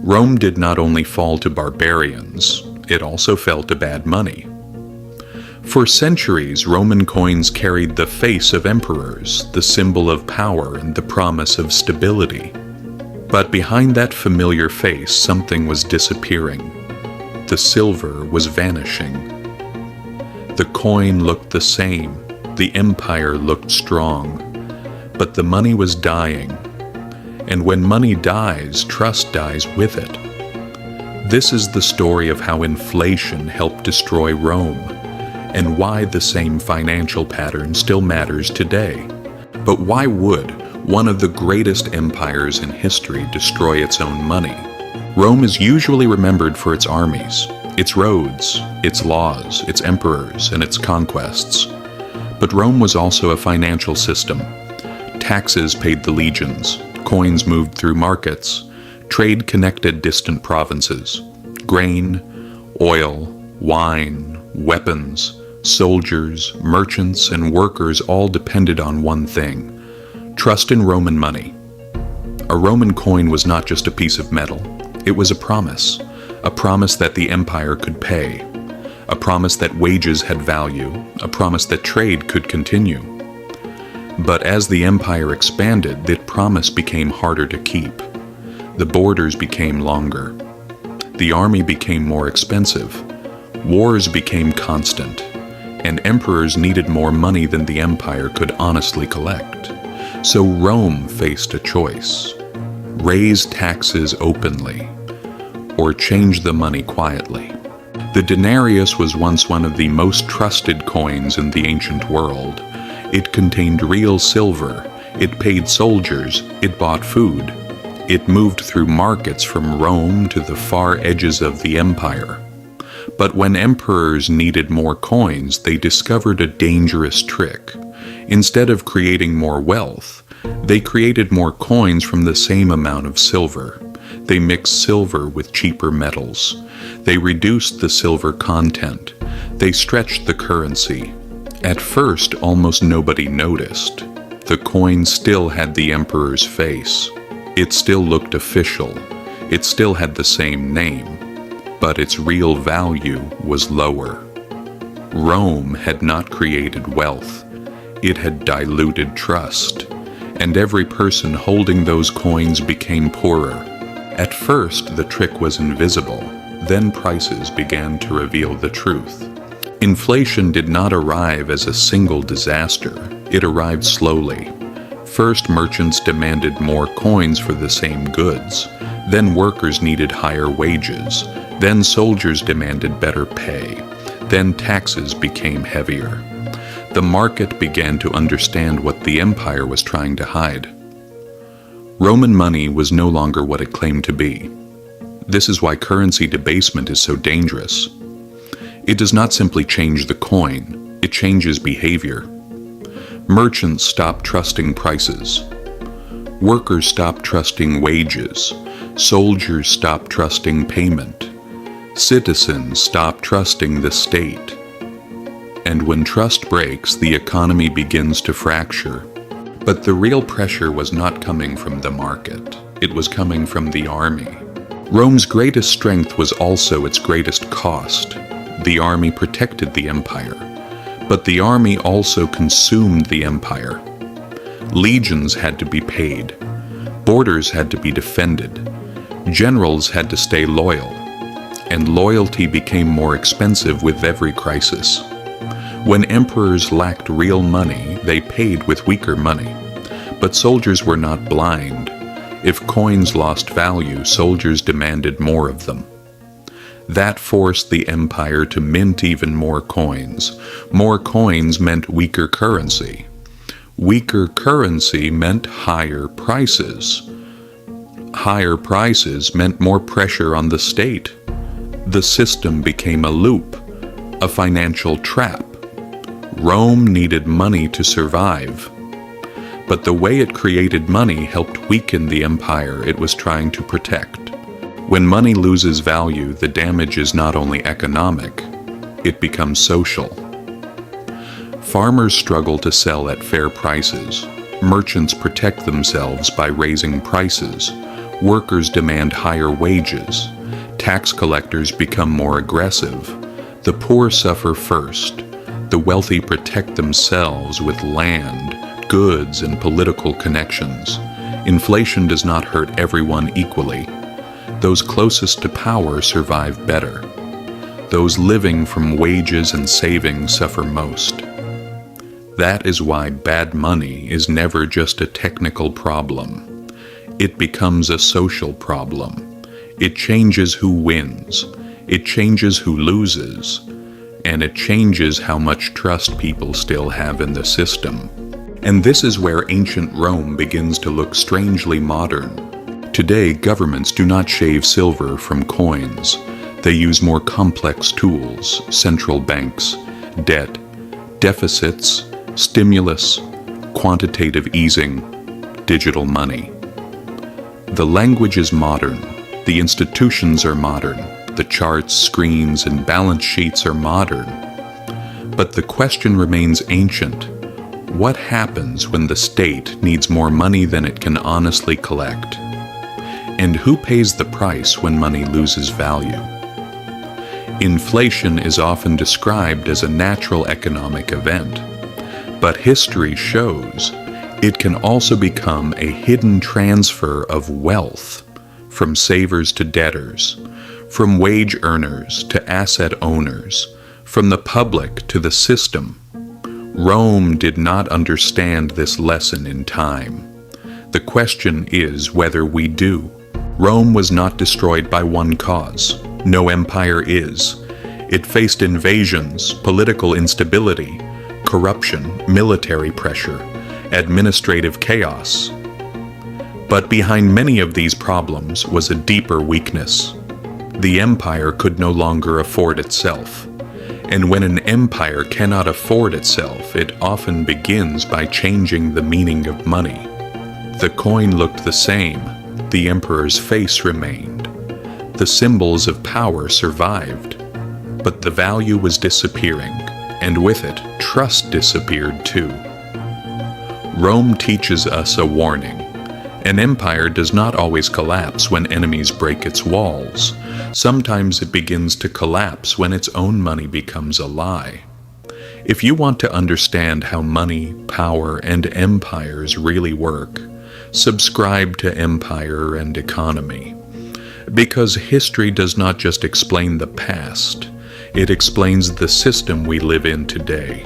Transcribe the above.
Rome did not only fall to barbarians, it also fell to bad money. For centuries, Roman coins carried the face of emperors, the symbol of power and the promise of stability. But behind that familiar face, something was disappearing. The silver was vanishing. The coin looked the same, the empire looked strong, but the money was dying. And when money dies, trust dies with it. This is the story of how inflation helped destroy Rome, and why the same financial pattern still matters today. But why would one of the greatest empires in history destroy its own money? Rome is usually remembered for its armies, its roads, its laws, its emperors, and its conquests. But Rome was also a financial system. Taxes paid the legions, coins moved through markets, trade connected distant provinces, grain, oil, wine, weapons, soldiers, merchants, and workers all depended on one thing: trust in Roman money. A Roman coin was not just a piece of metal. It was a promise that the empire could pay, a promise that wages had value, a promise that trade could continue. But as the empire expanded, that promise became harder to keep. The borders became longer. The army became more expensive. Wars became constant, and emperors needed more money than the empire could honestly collect. So Rome faced a choice: raise taxes openly, or change the money quietly. The denarius was once one of the most trusted coins in the ancient world. It contained real silver, it paid soldiers, it bought food. It moved through markets from Rome to the far edges of the empire. But when emperors needed more coins, they discovered a dangerous trick. Instead of creating more wealth, they created more coins from the same amount of silver. They mixed silver with cheaper metals. They reduced the silver content. They stretched the currency. At first, almost nobody noticed. The coin still had the emperor's face. It still looked official. It still had the same name. But its real value was lower. Rome had not created wealth. It had diluted trust. And every person holding those coins became poorer. At first, the trick was invisible. Then prices began to reveal the truth. Inflation did not arrive as a single disaster. It arrived slowly. First, merchants demanded more coins for the same goods. Then workers needed higher wages. Then soldiers demanded better pay. Then taxes became heavier. The market began to understand what the empire was trying to hide. Roman money was no longer what it claimed to be. This is why currency debasement is so dangerous. It does not simply change the coin, it changes behavior. Merchants stop trusting prices. Workers stop trusting wages. Soldiers stop trusting payment. Citizens stop trusting the state. And when trust breaks, the economy begins to fracture. But the real pressure was not coming from the market. It was coming from the army. Rome's greatest strength was also its greatest cost. The army protected the empire, but the army also consumed the empire. Legions had to be paid. Borders had to be defended. Generals had to stay loyal. And loyalty became more expensive with every crisis. When emperors lacked real money, they paid with weaker money. But soldiers were not blind. If coins lost value, soldiers demanded more of them. That forced the empire to mint even more coins. More coins meant weaker currency. Weaker currency meant higher prices. Higher prices meant more pressure on the state. The system became a loop, a financial trap. Rome needed money to survive. But the way it created money helped weaken the empire it was trying to protect. When money loses value, the damage is not only economic, it becomes social. Farmers struggle to sell at fair prices. Merchants protect themselves by raising prices. Workers demand higher wages. Tax collectors become more aggressive. The poor suffer first. The wealthy protect themselves with land, goods, and political connections. Inflation does not hurt everyone equally. Those closest to power survive better. Those living from wages and savings suffer most. That is why bad money is never just a technical problem. It becomes a social problem. It changes who wins. It changes who loses. And it changes how much trust people still have in the system. And this is where ancient Rome begins to look strangely modern. Today, governments do not shave silver from coins. They use more complex tools, central banks, debt, deficits, stimulus, quantitative easing, digital money. The language is modern. The institutions are modern. The charts, screens, and balance sheets are modern. But the question remains ancient. What happens when the state needs more money than it can honestly collect? And who pays the price when money loses value? Inflation is often described as a natural economic event, but history shows it can also become a hidden transfer of wealth from savers to debtors, from wage earners to asset owners, from the public to the system. Rome did not understand this lesson in time. The question is whether we do. Rome was not destroyed by one cause. No empire is. It faced invasions, political instability, corruption, military pressure, administrative chaos. But behind many of these problems was a deeper weakness. The empire could no longer afford itself. And when an empire cannot afford itself, it often begins by changing the meaning of money. The coin looked the same. The emperor's face remained. The symbols of power survived. But the value was disappearing, and with it, trust disappeared too. Rome teaches us a warning. An empire does not always collapse when enemies break its walls. Sometimes it begins to collapse when its own money becomes a lie. If you want to understand how money, power, and empires really work, subscribe to Empire and Economy. Because history does not just explain the past, it explains the system we live in today.